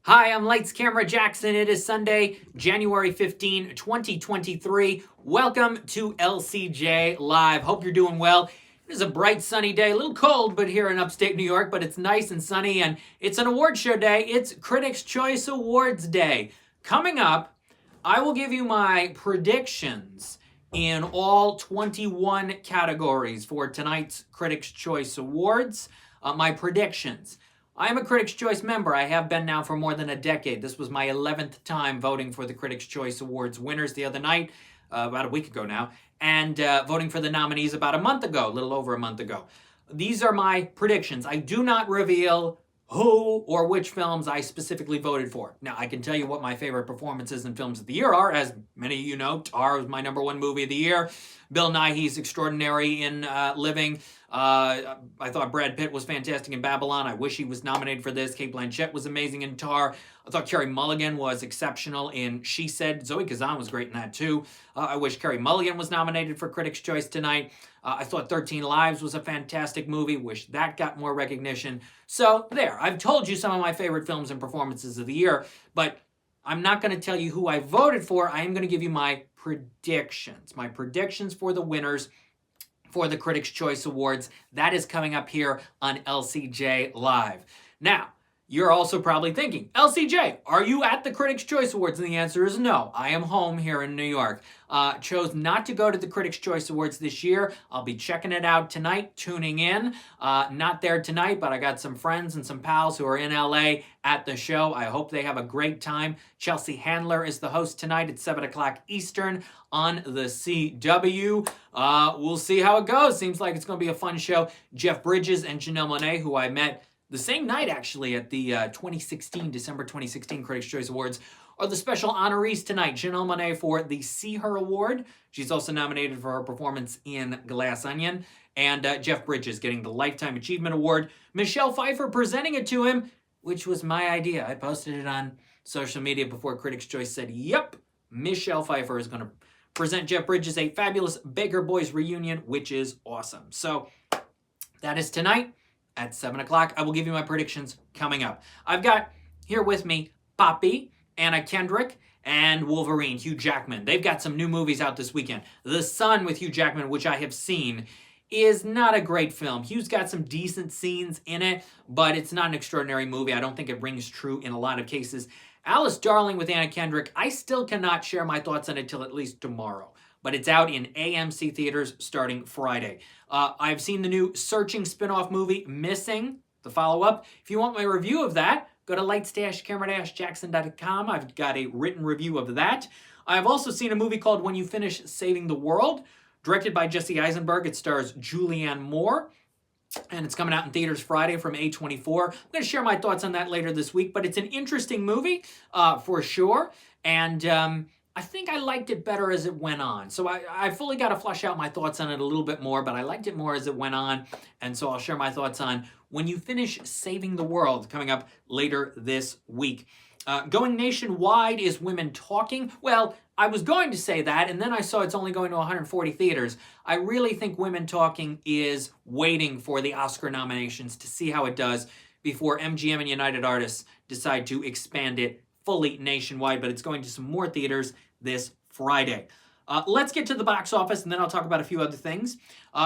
Hi, I'm Lights Camera Jackson. It is Sunday, January 15, 2023. Welcome to LCJ Live. Hope you're doing well. It is a bright, sunny day. A little cold, but here in upstate New York, but it's nice and sunny, and it's an award show day. It's Critics' Choice Awards Day. Coming up, I will give you my predictions in all 21 categories for tonight's Critics' Choice Awards. My predictions. I am a Critics' Choice member. I have been now for more than a decade. This was my 11th time voting for the Critics' Choice Awards winners the other night, about a week ago now, and voting for the nominees about a month ago, a little over a month ago. These are my predictions. I do not reveal who or which films I specifically voted for. Now, I can tell you what my favorite performances in films of the year are. As many of you know, Tar was my #1 movie of the year. Bill Nighy's extraordinary in Living. I thought Brad Pitt was fantastic in Babylon. I wish he was nominated for this. Cate Blanchett was amazing in Tar. I thought Carey Mulligan was exceptional in She Said. Zoe Kazan was great in that too. I wish Carey Mulligan was nominated for Critics' Choice tonight. I thought 13 Lives was a fantastic movie. Wish that got more recognition. So there, I've told you some of my favorite films and performances of the year, but I'm not going to tell you who I voted for. I am going to give you my predictions. My predictions for the winners for the Critics' Choice Awards. That is coming up here on LCJ Live. Now, you're also probably thinking, LCJ, are you at the Critics' Choice Awards? And the answer is no. I am home here in New York. Chose not to go to the Critics' Choice Awards this year. I'll be checking it out tonight, tuning in. Not there tonight, but I got some friends and some pals who are in LA at the show. I hope they have a great time. Chelsea Handler is the host tonight at 7 o'clock Eastern on the CW. We'll see how it goes. Seems like it's going to be a fun show. Jeff Bridges and Janelle Monáe, who I met the same night, actually, at the December 2016 Critics' Choice Awards, are the special honorees tonight. Janelle Monáe for the See Her Award. She's also nominated for her performance in Glass Onion. And Jeff Bridges getting the Lifetime Achievement Award. Michelle Pfeiffer presenting it to him, which was my idea. I posted it on social media before Critics' Choice said, yep, Michelle Pfeiffer is going to present Jeff Bridges a fabulous Baker Boys reunion, which is awesome. So that is tonight at 7 o'clock. I will give you my predictions coming up. I've got here with me Poppy, Anna Kendrick, and Wolverine, Hugh Jackman. They've got some new movies out this weekend. The Sun with Hugh Jackman, which I have seen, is not a great film. Hugh's got some decent scenes in it, but it's not an extraordinary movie. I don't think it rings true in a lot of cases. Alice Darling with Anna Kendrick, I still cannot share my thoughts on it till at least tomorrow. But it's out in AMC theaters starting Friday. I've seen the new Searching spin-off movie, Missing, the follow-up. If you want my review of that, go to lights-camera-jackson.com. I've got a written review of that. I've also seen a movie called When You Finish Saving the World, directed by Jesse Eisenberg. It stars Julianne Moore, and it's coming out in theaters Friday from A24. I'm going to share my thoughts on that later this week, but it's an interesting movie for sure, and I think I liked it better as it went on. So I fully got to flesh out my thoughts on it a little bit more, but I liked it more as it went on. And so I'll share my thoughts on When You Finish Saving the World coming up later this week. Going nationwide is Women Talking. Well, I was going to say that, and then I saw it's only going to 140 theaters. I really think Women Talking is waiting for the Oscar nominations to see how it does before MGM and United Artists decide to expand it fully nationwide, but it's going to some more theaters this Friday. Let's get to the box office, and then I'll talk about a few other things.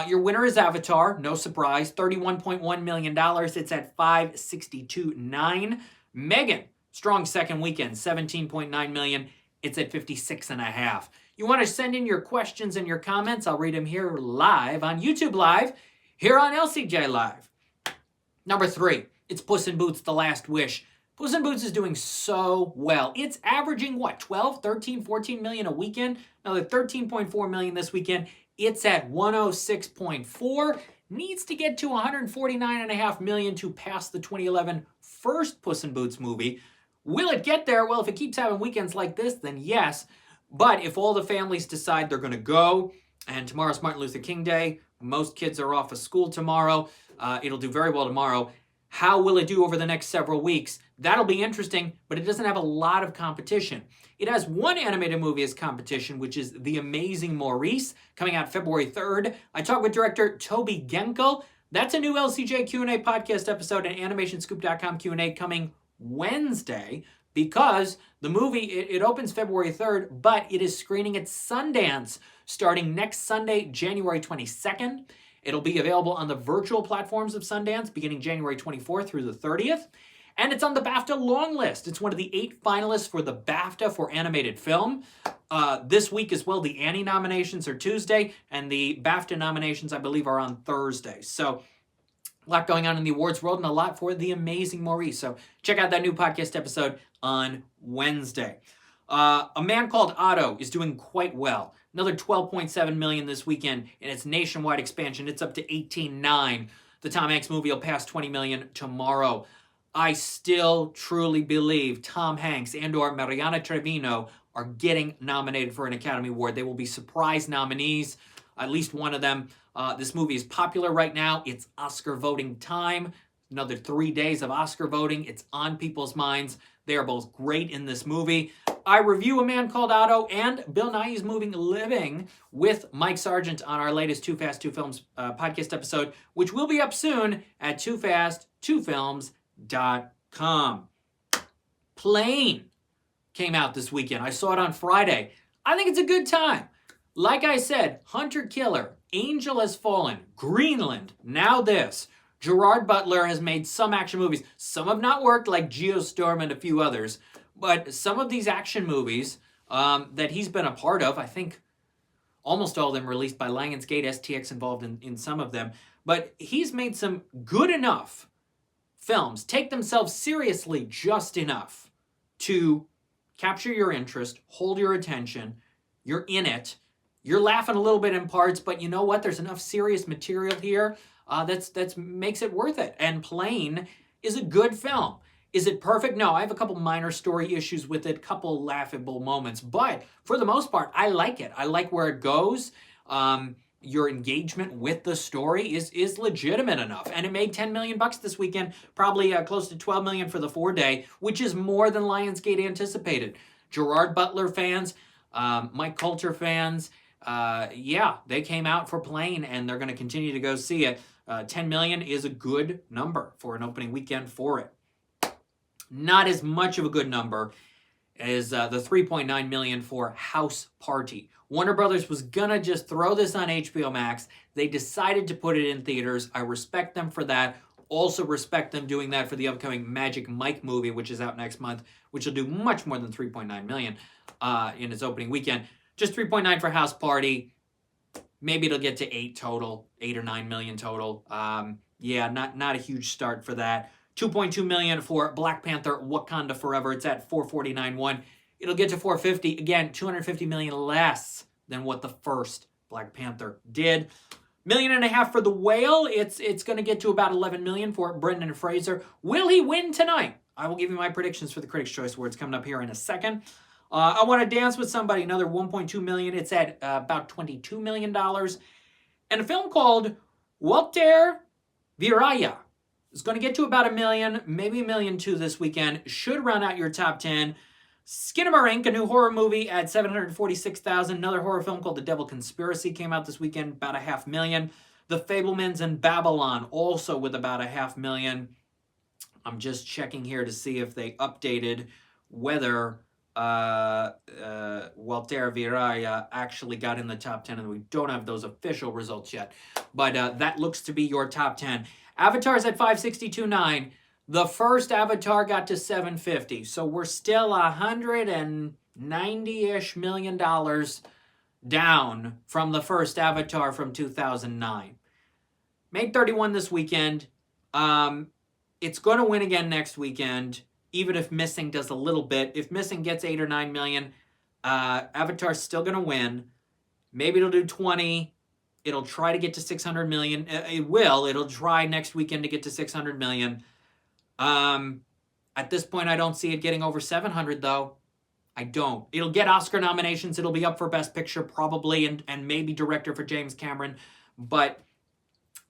Your winner is Avatar, no surprise, $31.1 million. It's at $562.9. Megan, strong second weekend, $17.9 million. It's at $56.5. You want to send in your questions and your comments? I'll read them here live on YouTube Live, here on LCJ Live. Number 3, it's Puss in Boots: The Last Wish. Puss in Boots is doing so well. It's averaging, 12, 13, 14 million a weekend? Another 13.4 million this weekend. It's at 106.4. Needs to get to 149.5 million to pass the 2011 first Puss in Boots movie. Will it get there? Well, if it keeps having weekends like this, then yes. But if all the families decide they're going to go, and tomorrow's Martin Luther King Day, most kids are off of school tomorrow, it'll do very well tomorrow. How will it do over the next several weeks? That'll be interesting, but it doesn't have a lot of competition. It has one animated movie as competition, which is The Amazing Maurice, coming out February 3rd. I talked with director Toby Genkel. That's a new LCJ Q&A podcast episode and AnimationScoop.com Q&A coming Wednesday because the movie, it opens February 3rd, but it is screening at Sundance starting next Sunday, January 22nd. It'll be available on the virtual platforms of Sundance beginning January 24th through the 30th. And it's on the BAFTA long list. It's one of the 8 finalists for the BAFTA for animated film. This week as well, the Annie nominations are Tuesday, and the BAFTA nominations, I believe, are on Thursday. So a lot going on in the awards world and a lot for the amazing Maurice. So check out that new podcast episode on Wednesday. A Man Called Otto is doing quite well. Another $12.7 million this weekend in its nationwide expansion. It's up to 18.9. The Tom Hanks movie will pass 20 million tomorrow. I still truly believe Tom Hanks and/or Mariana Trevino are getting nominated for an Academy Award. They will be surprise nominees, at least one of them. This movie is popular right now. It's Oscar voting time. Another 3 days of Oscar voting. It's on people's minds. They are both great in this movie. I review A Man Called Otto and Bill Nighy's Moving Living with Mike Sargent on our latest Too Fast, Two Films podcast episode, which will be up soon at toofast2films.com. Plane came out this weekend. I saw it on Friday. I think it's a good time. Like I said, Hunter Killer, Angel Has Fallen, Greenland, now this. Gerard Butler has made some action movies. Some have not worked, like Geostorm and a few others. But some of these action movies that he's been a part of, I think almost all of them released by Lionsgate, STX involved in some of them. But he's made some good enough films, take themselves seriously just enough to capture your interest, hold your attention, you're in it, you're laughing a little bit in parts, but you know what? There's enough serious material here that's makes it worth it. And Plane is a good film. Is it perfect? No, I have a couple minor story issues with it, couple laughable moments, but for the most part, I like it. I like where it goes. Your engagement with the story is legitimate enough, and it made $10 million this weekend, probably close to $12 million for the 4-day, which is more than Lionsgate anticipated. Gerard Butler fans, Mike Coulter fans, yeah, they came out for Plane, and they're going to continue to go see it. 10 million is a good number for an opening weekend for it. Not as much of a good number as the 3.9 million for House Party. Warner Brothers was gonna just throw this on HBO Max. They decided to put it in theaters. I respect them for that. Also respect them doing that for the upcoming Magic Mike movie, which is out next month, which will do much more than 3.9 million in its opening weekend. Just 3.9 for House Party. Maybe it'll get to 8 total, 8 or 9 million total. Yeah, not a huge start for that. 2.2 million for Black Panther Wakanda Forever. It's at 449.1. It'll get to 450. Again, 250 million less than what the first Black Panther did. $1.5 million for The Whale. It's going to get to about 11 million for Brendan Fraser. Will he win tonight? I will give you my predictions for the Critics' Choice Awards coming up here in a second. I Want to Dance with Somebody, another 1.2 million. It's at about $22 million. And a film called Walter Viraya is going to get to about 1 million, maybe 1.2 million this weekend. Should round out your top 10. Skinamarink, a new horror movie at 746,000. Another horror film called The Devil Conspiracy came out this weekend, about 500,000. The Fablemans and Babylon, also with about 500,000. I'm just checking here to see if they updated whether Walter Viraya actually got in the top 10, and we don't have those official results yet. But that looks to be your top 10. Avatar's at 562.9. The first Avatar got to 750, so we're still $190-ish million down from the first Avatar from 2009. Made 31 this weekend. It's going to win again next weekend, even if Missing does a little bit. If Missing gets 8 or 9 million, Avatar's still going to win. Maybe it'll do 20. It'll try to get to 600 million. It will. It'll try next weekend to get to 600 million. At this point, I don't see it getting over 700, though. I don't. It'll get Oscar nominations. It'll be up for Best Picture, probably, and maybe Director for James Cameron. But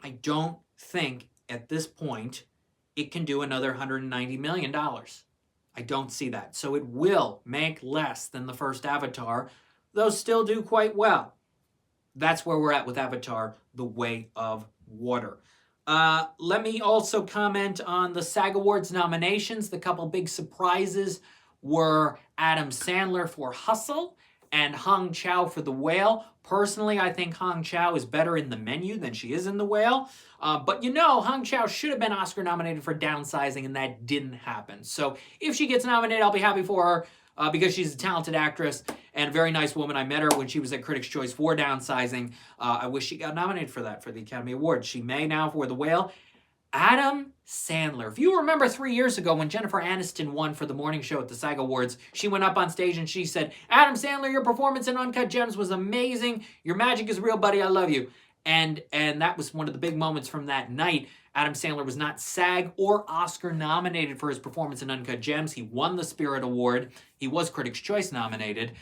I don't think, at this point, it can do another $190 million. I don't see that. So it will make less than the first Avatar, though still do quite well. That's where we're at with Avatar, The Way of Water. Let me also comment on the SAG Awards nominations. The couple big surprises were Adam Sandler for Hustle and Hong Chow for The Whale. Personally, I think Hong Chow is better in The Menu than she is in The Whale. But you know, Hong Chow should have been Oscar nominated for Downsizing, and that didn't happen. So if she gets nominated, I'll be happy for her. Because she's a talented actress and a very nice woman. I met her when she was at Critics' Choice for Downsizing. I wish she got nominated for that for the Academy Award. She may now for The Whale. Adam Sandler. If you remember 3 years ago when Jennifer Aniston won for the morning show at the SAG Awards, she went up on stage and she said, Adam Sandler, your performance in Uncut Gems was amazing. Your magic is real, buddy. I love you. And that was one of the big moments from that night. Adam Sandler was not SAG or Oscar nominated for his performance in Uncut Gems. He won the Spirit Award. He was Critics' Choice nominated.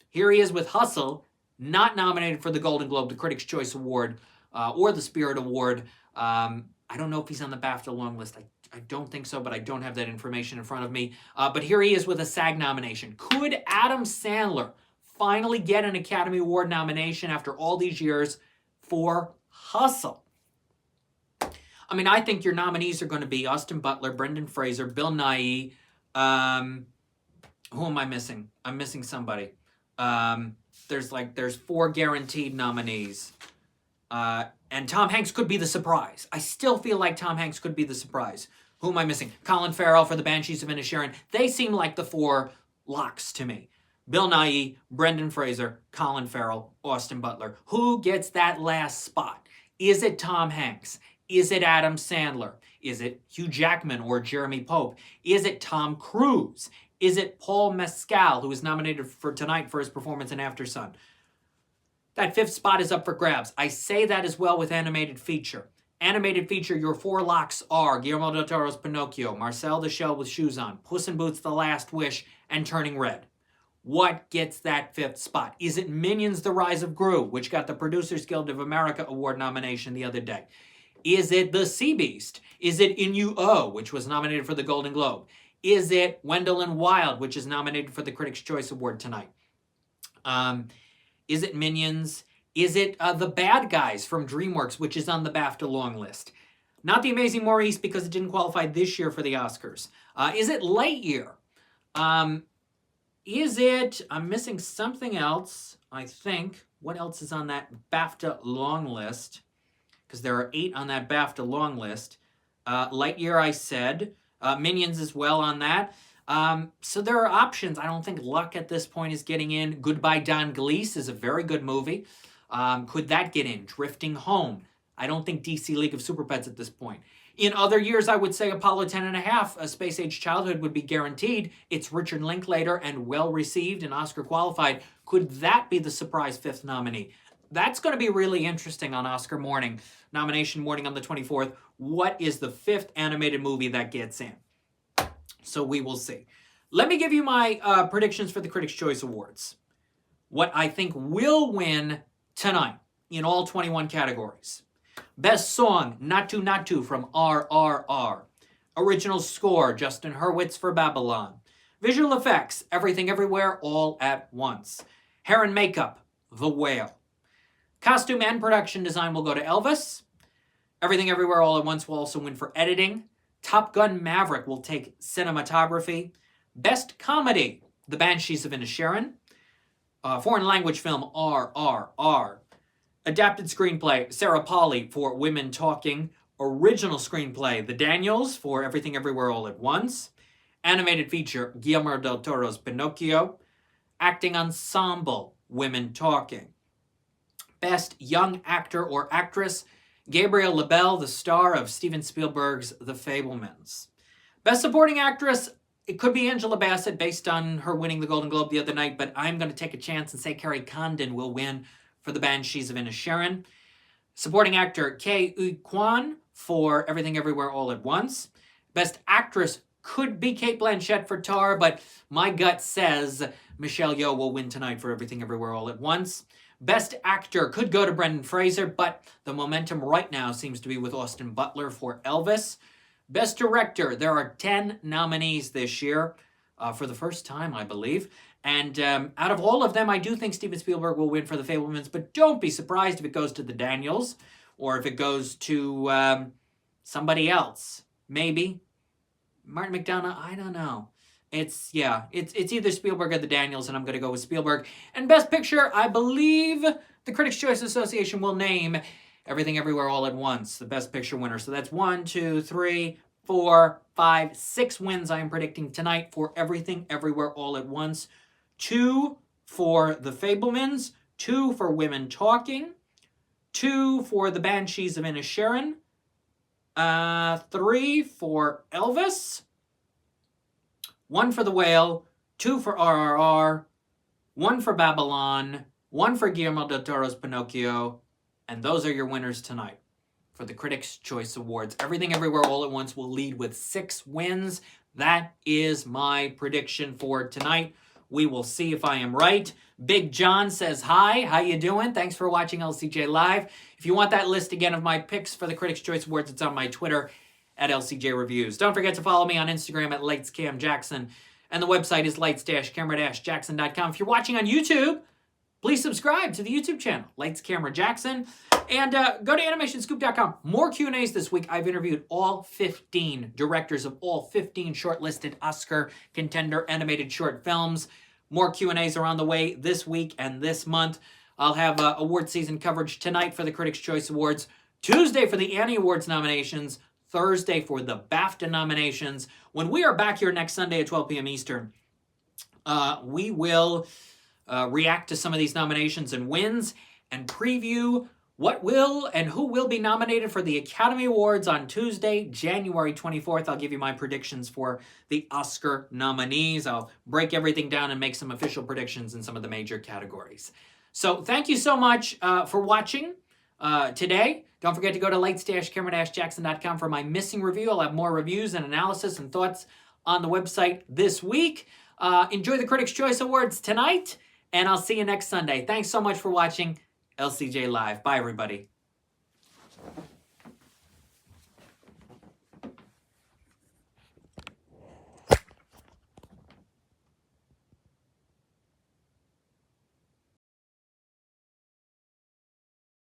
Here he is with Hustle, not nominated for the Golden Globe, the Critics' Choice Award, or the Spirit Award. I don't know if he's on the BAFTA long list. I don't think so, but I don't have that information in front of me. But here he is with a SAG nomination. Could Adam Sandler finally get an Academy Award nomination after all these years for Hustle? I mean, I think your nominees are going to be Austin Butler, Brendan Fraser, Bill Nighy. Who am I missing? I'm missing somebody. There's 4 guaranteed nominees. And Tom Hanks could be the surprise. I still feel like Tom Hanks could be the surprise. Who am I missing? Colin Farrell for the Banshees of Inisherin. They seem like the 4 locks to me. Bill Nighy, Brendan Fraser, Colin Farrell, Austin Butler. Who gets that last spot? Is it Tom Hanks? Is it Adam Sandler? Is it Hugh Jackman or Jeremy Pope? Is it Tom Cruise? Is it Paul Mescal, who is nominated for tonight for his performance in Aftersun? That 5th spot is up for grabs. I say that as well with animated feature. Animated feature, your 4 locks are Guillermo del Toro's Pinocchio, Marcel the Shell with Shoes On, Puss in Boots: The Last Wish, and Turning Red. What gets that 5th spot? Is it Minions: The Rise of Gru, which got the Producers Guild of America Award nomination the other day? Is it The Sea Beast? Is it Inu-Oh, which was nominated for the Golden Globe? Is it Wendell and Wild, which is nominated for the Critics' Choice Award tonight? Is it Minions? Is it The Bad Guys from DreamWorks, which is on the BAFTA long list? Not The Amazing Maurice because it didn't qualify this year for the Oscars. Is it Lightyear? Is it, I'm missing something else, I think. What else is on that BAFTA long list? Because there are 8 on that BAFTA long list. Lightyear, I said. Minions as well on that. So there are options. I don't think Luck at this point is getting in. Goodbye Don Gleese is a very good movie. Could that get in? Drifting Home. I don't think DC League of Super Pets at this point. In other years, I would say Apollo 10.5, A Space Age Childhood would be guaranteed. It's Richard Linklater and well received and Oscar qualified. Could that be the surprise 5th nominee? That's going to be really interesting on Oscar morning, nomination morning on the 24th. What is the 5th animated movie that gets in? So we will see. Let me give you my predictions for the Critics' Choice Awards. What I think will win tonight in all 21 categories. Best Song, Natu Natu from RRR. Original Score, Justin Hurwitz for Babylon. Visual Effects, Everything Everywhere All at Once. Hair and Makeup, The Whale. Costume and Production Design will go to Elvis. Everything Everywhere All at Once will also win for Editing. Top Gun Maverick will take Cinematography. Best Comedy, The Banshees of Inisherin. Foreign Language Film, RRR. Adapted Screenplay, Sarah Polley for Women Talking. Original Screenplay, The Daniels for Everything Everywhere All at Once. Animated Feature, Guillermo del Toro's Pinocchio. Acting Ensemble, Women Talking. Best Young Actor or Actress, Gabrielle LaBelle, the star of Steven Spielberg's The Fabelmans. Best Supporting Actress, it could be Angela Bassett based on her winning the Golden Globe the other night, but I'm going to take a chance and say Carrie Condon will win for The Banshees of Inisherin. Supporting Actor, Ke Huy Quan for Everything Everywhere All at Once. Best Actress could be Cate Blanchett for Tar, but my gut says Michelle Yeoh will win tonight for Everything Everywhere All at Once. Best Actor could go to Brendan Fraser, but the momentum right now seems to be with Austin Butler for Elvis. Best Director, there are 10 nominees this year, for the first time, I believe. And out of all of them, I do think Steven Spielberg will win for The Fabelmans, but don't be surprised if it goes to The Daniels or if it goes to somebody else, maybe Martin McDonagh. I don't know. It's either Spielberg or the Daniels, and I'm going to go with Spielberg. And Best Picture, I believe the Critics' Choice Association will name Everything Everywhere All at Once, the Best Picture winner. So that's 1, 2, 3, 4, 5, 6 wins I am predicting tonight for Everything Everywhere All at Once. 2 for The Fabelmans, 2 for Women Talking, 2 for The Banshees of Inisherin, 3 for Elvis, 1 for The Whale, 2 for RRR, 1 for Babylon, 1 for Guillermo del Toro's Pinocchio, and those are your winners tonight for the Critics' Choice Awards. Everything Everywhere All at Once will lead with 6 wins. That is my prediction for tonight. We will see if I am right. Big John says hi. How you doing? Thanks for watching LCJ Live. If you want that list again of my picks for the Critics' Choice Awards, it's on my Twitter at LCJ Reviews. Don't forget to follow me on Instagram at LightsCamJackson. And the website is lights-camera-jackson.com. If you're watching on YouTube, please subscribe to the YouTube channel, Lights Camera Jackson. And go to animationscoop.com. More Q&As this week. I've interviewed all 15 directors of all 15 shortlisted Oscar contender animated short films. More Q&As are on the way this week and this month. I'll have award season coverage tonight for the Critics' Choice Awards, Tuesday for the Annie Awards nominations, Thursday for the BAFTA nominations. When we are back here next Sunday at 12 p.m. Eastern, we will react to some of these nominations and wins and preview what will and who will be nominated for the Academy Awards on Tuesday, January 24th. I'll give you my predictions for the Oscar nominees. I'll break everything down and make some official predictions in some of the major categories. So thank you so much for watching today. Don't forget to go to lights-camera-jackson.com for my missing review. I'll have more reviews and analysis and thoughts on the website this week. Enjoy the Critics' Choice Awards tonight, and I'll see you next Sunday. Thanks so much for watching LCJ Live. Bye, everybody.